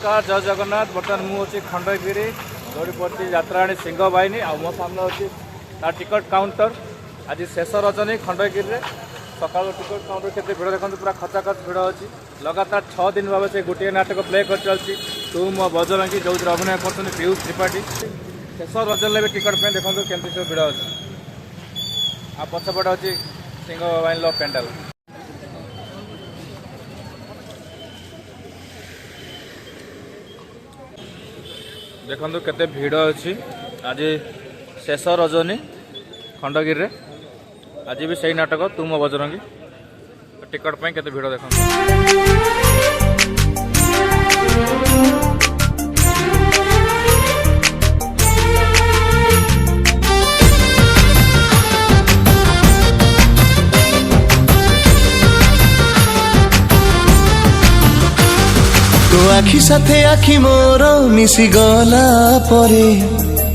नमस्कार जय जगन्नाथ। बर्तमान मुझे खंडगिरी दौड़ी पड़ी यात्राणी सिंह बाहिनी आ मो सामने अच्छी तार टिकट काउंटर। आज शेष रजनी खंडगिरी सका टिकट काउंटर के भिड़ देखते पूरा खचाखच भिड़ अच्छी। लगातार 6 दिन भाव से गोटे नाटक प्ले कर चलती तू मो बजरंगी जो अभिनय कर पीयूष त्रिपाठी। शेष रजन भी टिकट पे देखो केमती सब भिड़ अच्छी। आ पछपटे अच्छी सिंह बाहिनी पेंडाल। देखो केते भिड़ अच्छी। आज शेष रजनी खंडगिरी आज भी सही नाटक तू मो बजरंगी टिकट पे केते भिड़ देखो। तो आखि साथे आखि मोर मिसी गला परे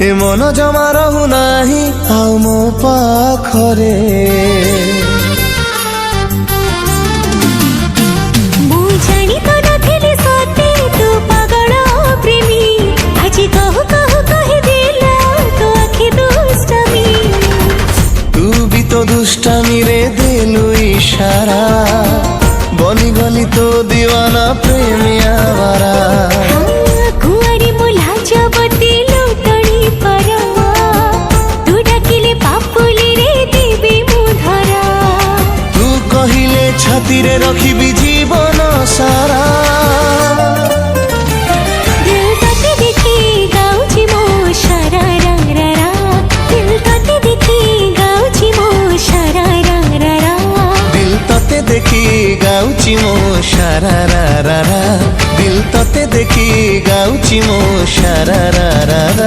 ए मन जमा रहु नाही आउ मो पाखरे। मु जानी तो नथिली सते तू पागल प्रेमी आज कहु कहु कहि दिला तो आखि दुष्टमी। तू भी तो दुष्टमी रे देलु इशारा बनी गली तो दीवाना प्रेमिया वारा। कुआरी मुला जबती लुटणी परमा तू डाकिले पापुली रे देवी मुधरा। तू कहिले छाती रे रखिबी जीवन सारा। दिल तते देखी गाउची मो शरारा रा। दिल तते देखी गाउची मो शरारा रा। दिल तते देखी गाउची मो शरारा रा। दिल तते देखी गाउची मो शरारा रा।